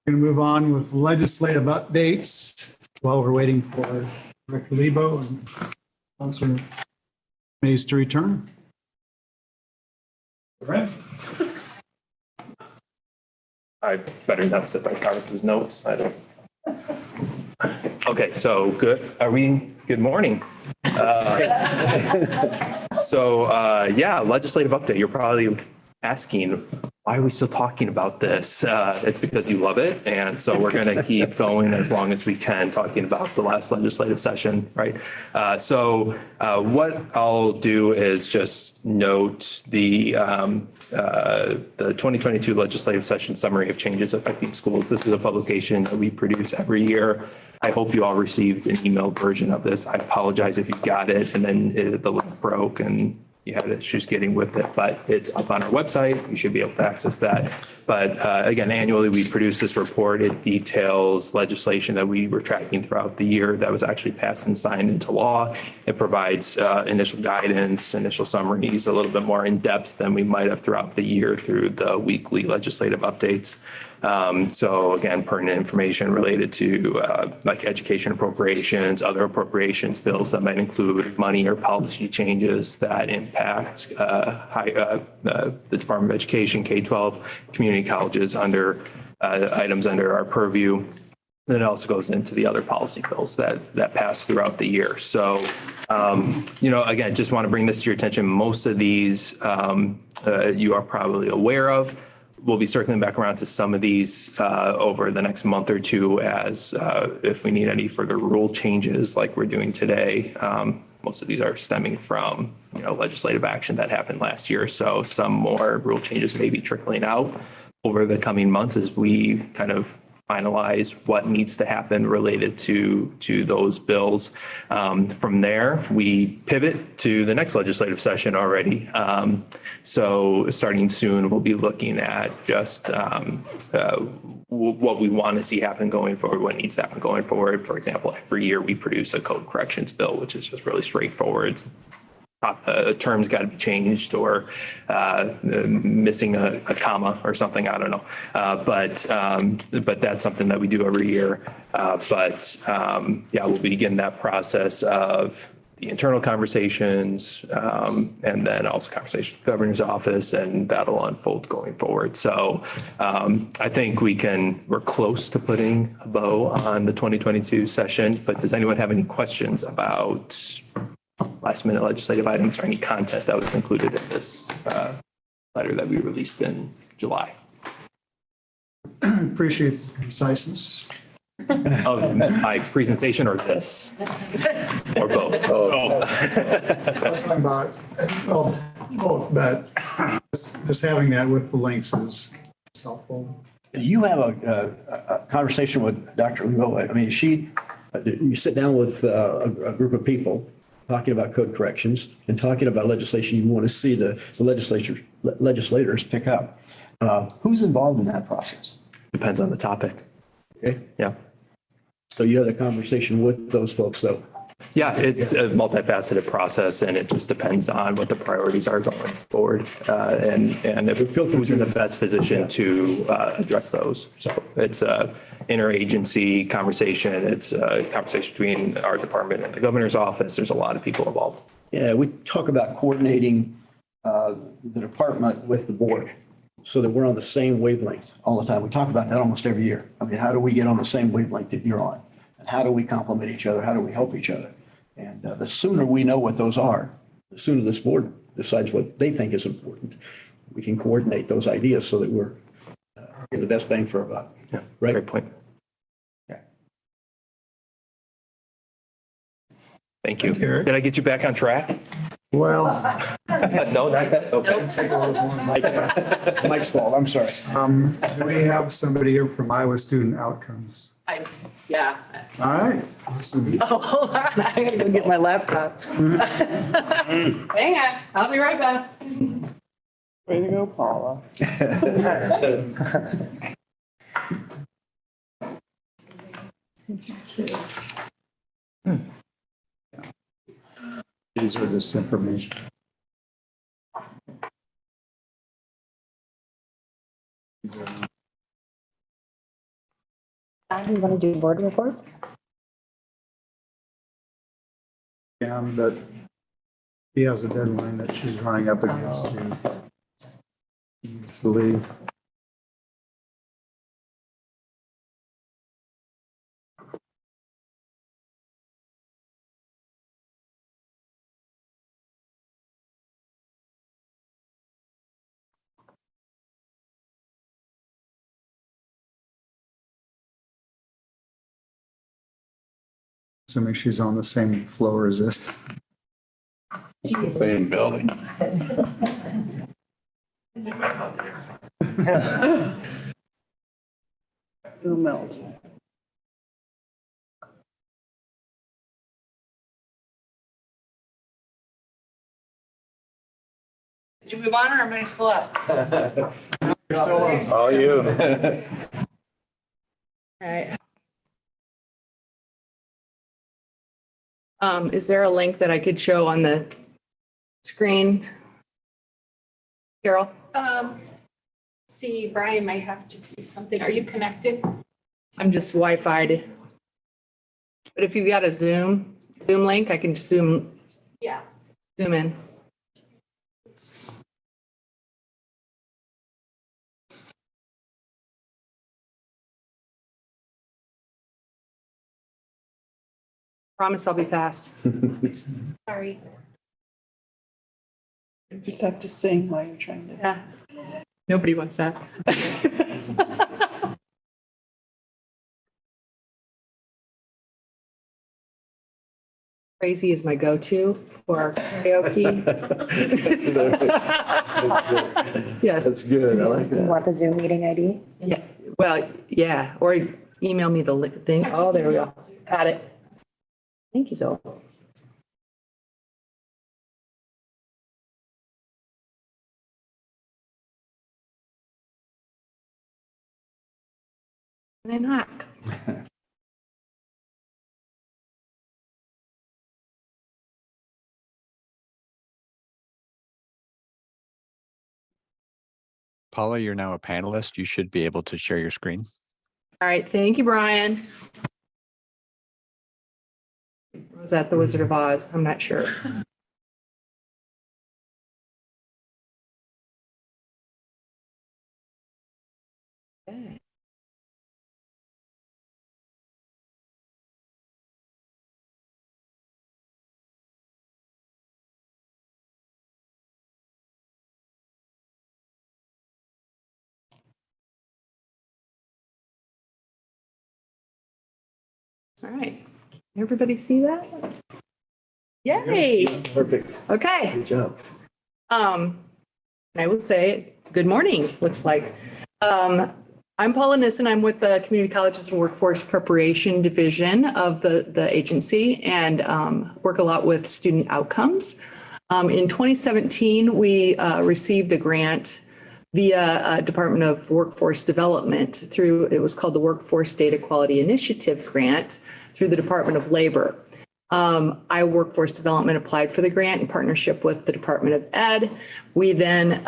Going to move on with legislative updates while we're waiting for Director Lebo and Councilor Mays to return. All right. I better not sit by Thomas's notes. I don't. Okay, so good. Good morning. Yeah, legislative update. You're probably asking, why are we still talking about this? It's because you love it. And so we're going to keep going as long as we can, talking about the last legislative session, right? What I'll do is just note the 2022 legislative session summary of changes affecting schools. This is a publication that we produce every year. I hope you all received an emailed version of this. I apologize if you got it and then the link broke and you had issues getting with it, but it's up on our website. You should be able to access that. But again, annually we produce this report. It details legislation that we were tracking throughout the year that was actually passed and signed into law. It provides initial guidance, initial summaries, a little bit more in depth than we might have throughout the year through the weekly legislative updates. So again, pertinent information related to like education appropriations, other appropriations bills that might include money or policy changes that impact the Department of Education, K-12, community colleges under items under our purview. Then it also goes into the other policy bills that pass throughout the year. So, again, just want to bring this to your attention. Most of these you are probably aware of. We'll be circling back around to some of these over the next month or two as if we need any further rule changes like we're doing today. Most of these are stemming from legislative action that happened last year. So some more rule changes may be trickling out over the coming months as we kind of finalize what needs to happen related to those bills. From there, we pivot to the next legislative session already. So starting soon, we'll be looking at just what we want to see happen going forward, what needs to happen going forward. For example, every year we produce a code corrections bill, which is just really straightforward. Terms got to be changed or missing a comma or something. I don't know. But that's something that we do every year. We'll begin that process of the internal conversations and then also conversations with the governor's office, and that'll unfold going forward. So I think we're close to putting a bow on the 2022 session, but does anyone have any questions about last minute legislative items or any content that was included in this letter that we released in July? Appreciate the conciseness. Of my presentation or this? Or both? Talking about, well, both, but just having that with the links is helpful. You have a conversation with Dr. Lebo. I mean, you sit down with a group of people talking about code corrections and talking about legislation you want to see the legislators pick up. Who's involved in that process? Depends on the topic. Okay. Yeah. So you had a conversation with those folks, though? Yeah, it's a multifaceted process, and it just depends on what the priorities are going forward, and who's in the best position to address those. So it's a interagency conversation. It's a conversation between our department and the governor's office. There's a lot of people involved. Yeah, we talk about coordinating the department with the board so that we're on the same wavelength all the time. We talk about that almost every year. I mean, how do we get on the same wavelength that you're on? And how do we complement each other? How do we help each other? And the sooner we know what those are, the sooner this board decides what they think is important. We can coordinate those ideas so that we're getting the best bang for our buck. Yeah, right? Great point. Yeah. Thank you. Did I get you back on track? Well, No, not that. Okay. take a little more. Mike's fault, I'm sorry. Do we have somebody here from Iowa Student Outcomes? Yeah. All right. Awesome. Oh, hold on. I gotta go get my laptop. Hang on. I'll be right back. Way to go, Paula. These are this information. You want to do board reports? But he has a deadline that she's running up against to needs to leave. Assuming she's on the same floor as this. Same building. Who melt? Did you move on or am I still up? All you. All right. Is there a link that I could show on the screen? Carol? See, Brian might have to do something. Are you connected? I'm just Wi-Fi'd. But if you've got a Zoom link, I can just zoom Yeah. in. Promise I'll be fast. Sorry. You just have to sing while you're trying to. Yeah. Nobody wants that. Crazy is my go-to for karaoke. Yes. That's good. I like Do you want the Zoom meeting ID? Yeah. Well, yeah. Or email me the thing. Oh, there we go. Got it. Thank you, Zoe. And then hot. Paula, you're now a panelist. You should be able to share your screen. All right. Thank you, Brian. Was that the Wizard of Oz? I'm not sure. Okay. All right. Everybody see that? Yay. Perfect. Okay. Good job. I will say, good morning, looks like. I'm Paula Nissen. I'm with the Community Colleges and Workforce Preparation Division of the agency and work a lot with student outcomes. In 2017, we received a grant via Department of Workforce Development through, it was called the Workforce Data Quality Initiative Grant through the Department of Labor. I Workforce Development applied for the grant in partnership with the Department of Ed. We then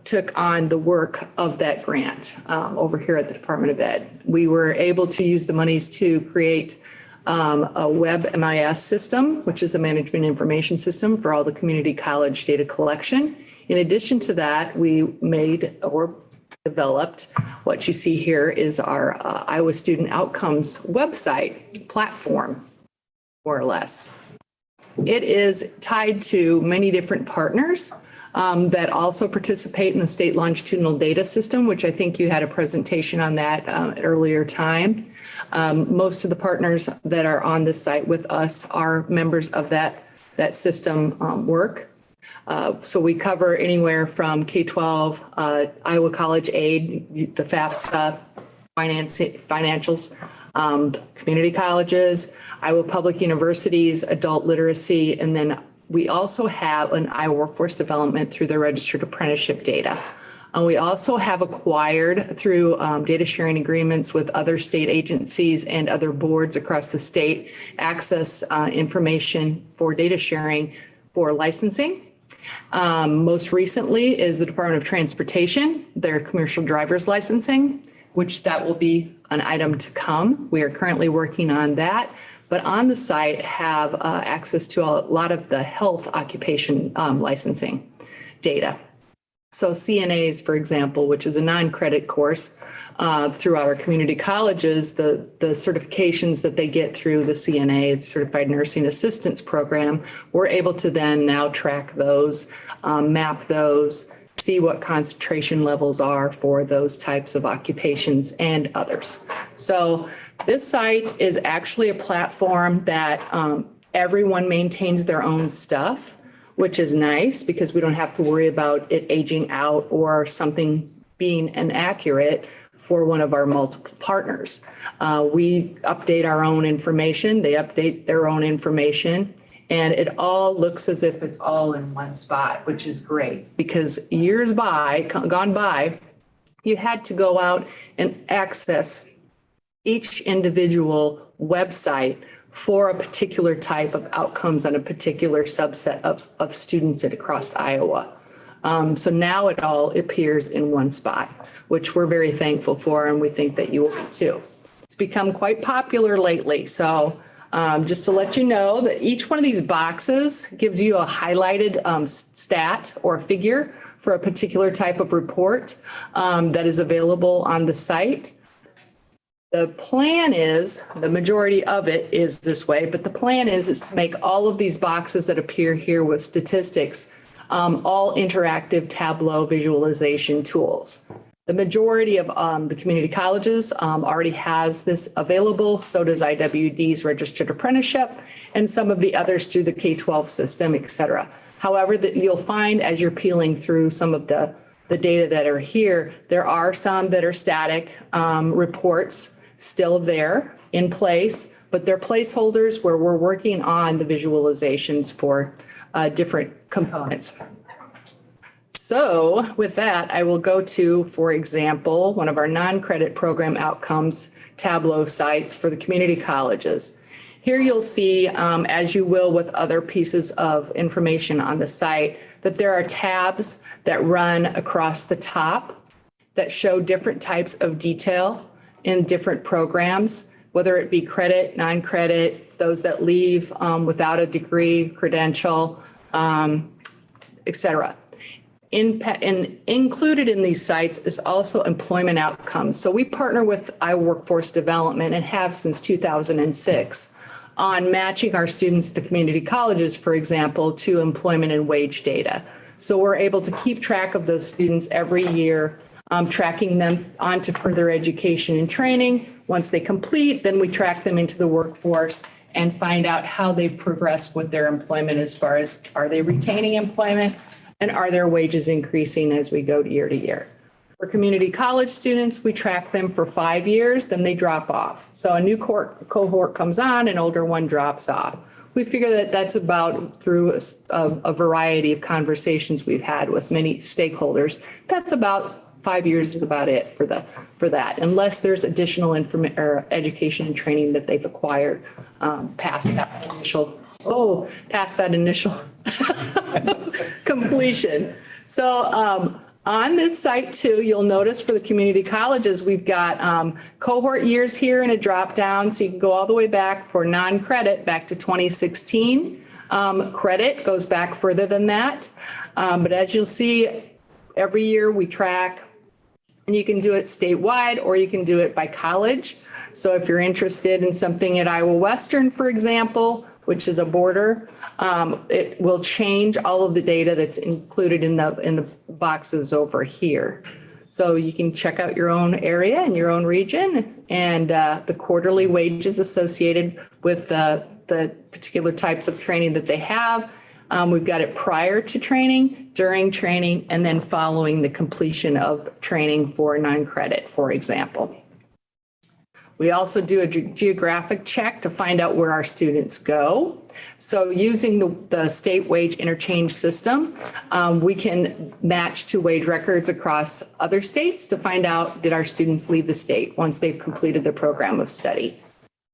took on the work of that grant over here at the Department of Ed. We were able to use the monies to create a web MIS system, which is the management information system for all the community college data collection. In addition to that, we made or developed what you see here is our Iowa Student Outcomes website platform, more or less. It is tied to many different partners that also participate in the state longitudinal data system, which I think you had a presentation on that at earlier time. Most of the partners that are on this site with us are members of that system work. So we cover anywhere from K-12, Iowa College Aid, the FAFSA, financials, community colleges, Iowa Public Universities, adult literacy, and then we also have an Iowa Workforce Development through the registered apprenticeship data. And we also have acquired through data sharing agreements with other state agencies and other boards across the state, access information for data sharing for licensing. Most recently is the Department of Transportation, their commercial driver's licensing. which that will be an item to come. We are currently working on that. But on the site have access to a lot of the health occupation licensing data. So CNAs, for example, which is a non-credit course through our community colleges, the certifications that they get through the CNA, Certified Nursing Assistance Program, we're able to then now track those, map those, see what concentration levels are for those types of occupations and others. So this site is actually a platform that everyone maintains their own stuff, which is nice because we don't have to worry about it aging out or something being inaccurate for one of our multiple partners. We update our own information, they update their own information, and it all looks as if it's all in one spot, which is great because years gone by, you had to go out and access each individual website for a particular type of outcomes on a particular subset of students across Iowa. So now it all appears in one spot, which we're very thankful for, and we think that you will be too. It's become quite popular lately. So just to let you know that each one of these boxes gives you a highlighted stat or figure for a particular type of report that is available on the site. The plan is, the majority of it is this way, but the plan is to make all of these boxes that appear here with statistics all interactive Tableau visualization tools. The majority of the community colleges already has this available. So does IWD's registered apprenticeship and some of the others through the K-12 system, et cetera. However, that you'll find as you're peeling through some of the data that are here, there are some that are static reports still there in place, but they're placeholders where we're working on the visualizations for different components. So with that, I will go to, for example, one of our non-credit program outcomes Tableau sites for the community colleges. Here you'll see, as you will with other pieces of information on the site, that there are tabs that run across the top that show different types of detail in different programs, whether it be credit, non-credit, those that leave without a degree, credential, et cetera. Included in these sites is also employment outcomes. So we partner with iWorkforce Development and have since 2006 on matching our students at the community colleges, for example, to employment and wage data. So we're able to keep track of those students every year, tracking them onto further education and training. Once they complete, then we track them into the workforce and find out how they've progressed with their employment as far as are they retaining employment and are their wages increasing as we go year to year. For community college students, we track them for 5 years, then they drop off. So a new cohort comes on, an older one drops off. We figure that that's about through a variety of conversations we've had with many stakeholders. That's about 5 years is about it for that, unless there's additional education and training that they've acquired past that initial completion. So on this site too, you'll notice for the community colleges, we've got cohort years here in a drop down. So you can go all the way back for non-credit back to 2016. Credit goes back further than that. But as you'll see, every year we track, and you can do it statewide or you can do it by college. So if you're interested in something at Iowa Western, for example, which is a border, it will change all of the data that's included in the boxes over here. So you can check out your own area and your own region and the quarterly wages associated with the particular types of training that they have. We've got it prior to training, during training, and then following the completion of training for non-credit, for example. We also do a geographic check to find out where our students go. So using the state wage interchange system, we can match to wage records across other states to find out, did our students leave the state once they've completed their program of study?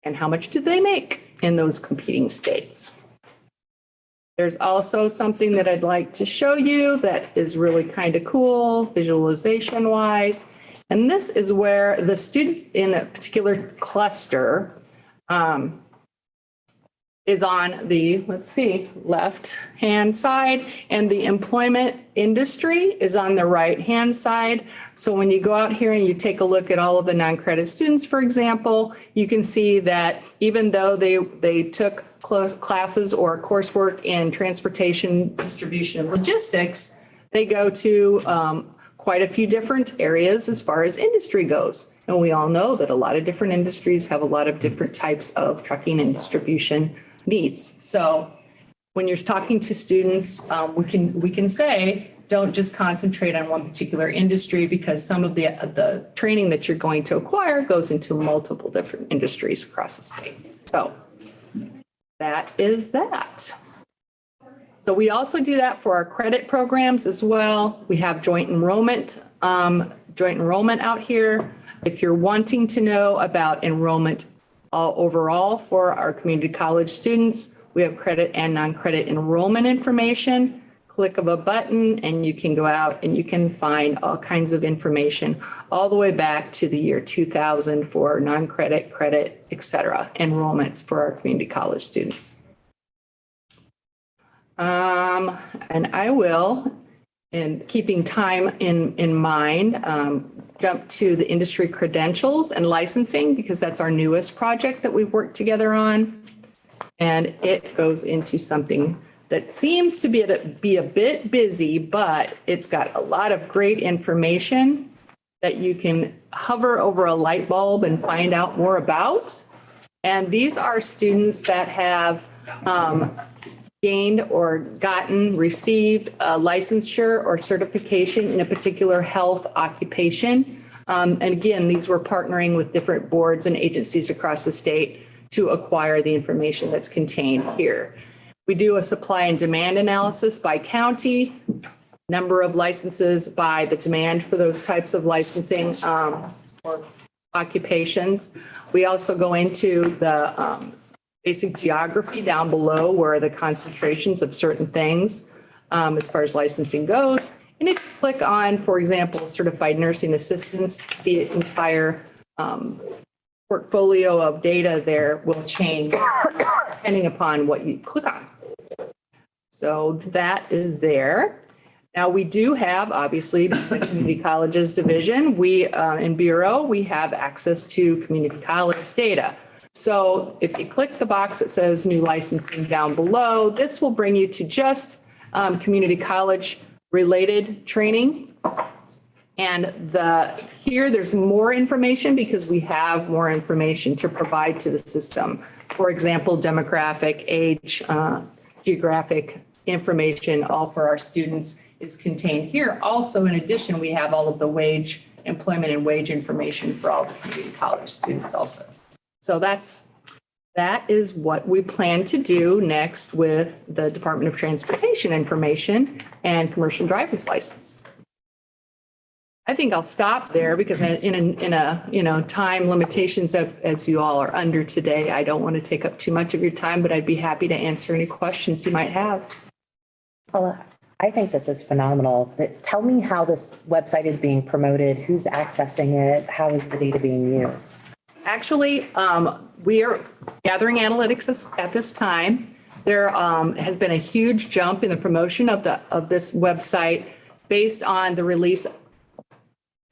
And how much did they make in those competing states? There's also something that I'd like to show you that is really kind of cool visualization wise. And this is where the student in a particular cluster is on the, let's see, left-hand side, and the employment industry is on the right-hand side. So when you go out here and you take a look at all of the non-credit students, for example, you can see that even though they took classes or coursework in transportation, distribution, and logistics, they go to quite a few different areas as far as industry goes. And we all know that a lot of different industries have a lot of different types of trucking and distribution needs. So when you're talking to students, we can say, don't just concentrate on one particular industry, because some of the training that you're going to acquire goes into multiple different industries across the state. So that is that. So we also do that for our credit programs as well. We have joint enrollment out here. If you're wanting to know about enrollment overall for our community college students, we have credit and non-credit enrollment information. Click of a button and you can go out and you can find all kinds of information all the way back to the year 2000 for non-credit, credit, et cetera, enrollments for our community college students. And I will, in keeping time in mind, jump to the industry credentials and licensing, because that's our newest project that we've worked together on. And it goes into something that seems to be a bit busy, but it's got a lot of great information that you can hover over a light bulb and find out more about. And these are students that have gained or received a licensure or certification in a particular health occupation. And again, these were partnering with different boards and agencies across the state to acquire the information that's contained here. We do a supply and demand analysis by county, number of licenses by the demand for those types of licensing or occupations. We also go into the basic geography down below, where the concentrations of certain things as far as licensing goes. And if you click on, for example, certified nursing assistants, the entire portfolio of data there will change depending upon what you click on. So that is there. Now we do have, obviously, the community colleges division. We in Bureau, we have access to community college data. So if you click the box that says new licensing down below, this will bring you to just community college related training. And here there's more information because we have more information to provide to the system. For example, demographic, age, geographic information, all for our students is contained here. Also, in addition, we have all of the wage, employment and wage information for all the community college students also. So that is what we plan to do next with the Department of Transportation information and commercial driver's license. I think I'll stop there because in a time limitations as you all are under today, I don't want to take up too much of your time, but I'd be happy to answer any questions you might have. Paula, I think this is phenomenal. Tell me how this website is being promoted, who's accessing it, how is the data being used? Actually, we are gathering analytics at this time. There has been a huge jump in the promotion of this website based on the release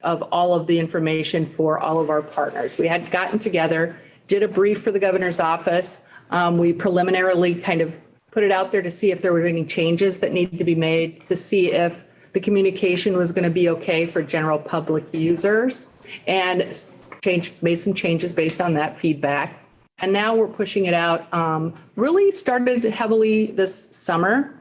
of all of the information for all of our partners. We had gotten together, did a brief for the governor's office. We preliminarily kind of put it out there to see if there were any changes that needed to be made, to see if the communication was going to be okay for general public users, and made some changes based on that feedback. And now we're pushing it out, really started heavily this summer.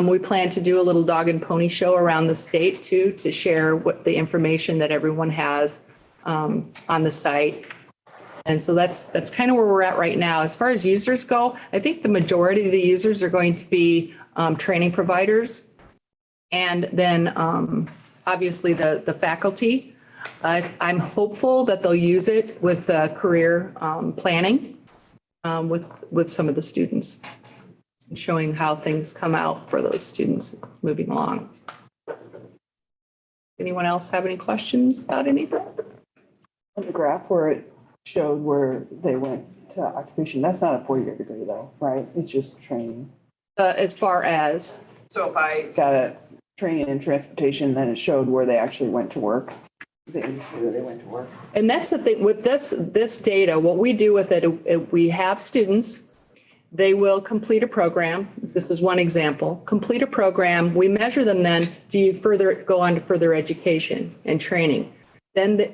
We plan to do a little dog and pony show around the state too, to share what the information that everyone has on the site. And so that's kind of where we're at right now. As far as users go, I think the majority of the users are going to be training providers. And then obviously the faculty. I'm hopeful that they'll use it with career planning with some of the students, showing how things come out for those students moving along. Anyone else have any questions about anything? On the graph where it showed where they went to occupation, that's not a 4-year degree though, right? It's just training. As far as, so if I, Got a training and transportation, then it showed where they actually went to work. The industry where they went to work. and that's the thing with this data, what we do with it, we have students, they will complete a program. This is one example. Complete a program. We measure them then. Do you go on to further education and training? Then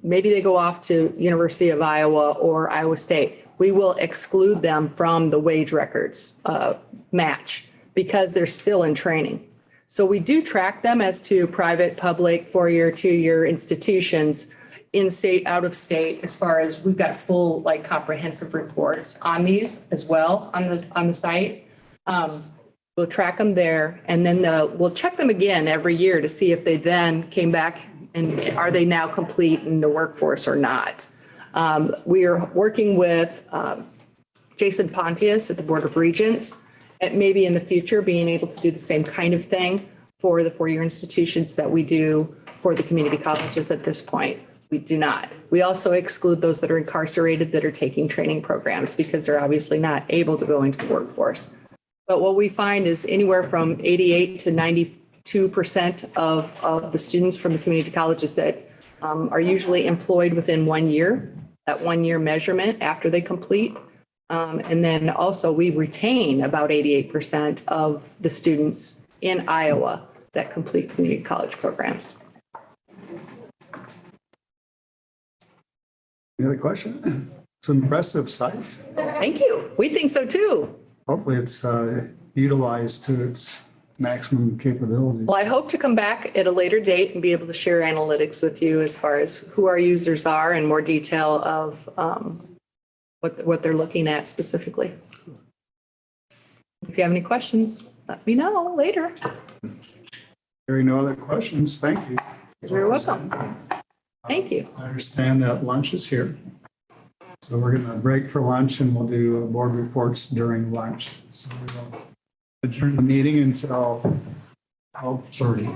maybe they go off to University of Iowa or Iowa State. We will exclude them from the wage records match because they're still in training. So we do track them as to private, public, 4-year, 2-year institutions, in state, out of state, as far as we've got full, like, comprehensive reports on these as well on the site. We'll track them there, and then we'll check them again every year to see if they then came back and are they now complete in the workforce or not. We are working with Jason Pontius at the Board of Regents, at maybe in the future being able to do the same kind of thing for the 4-year institutions that we do for the community colleges at this point. We do not. We also exclude those that are incarcerated that are taking training programs because they're obviously not able to go into the workforce. But what we find is anywhere from 88 to 92% of the students from the community colleges that are usually employed within 1 year, that 1-year measurement after they complete. And then also we retain about 88% of the students in Iowa that complete community college programs. Any other question? It's an impressive site. Thank you. We think so too. Hopefully it's utilized to its maximum capabilities. Well, I hope to come back at a later date and be able to share analytics with you as far as who our users are and more detail of what they're looking at specifically. If you have any questions, let me know later. Hearing no other questions, thank you. You're welcome. Thank you. I understand that lunch is here. So we're going to break for lunch and we'll do board reports during lunch. So we will adjourn the meeting until 12:30.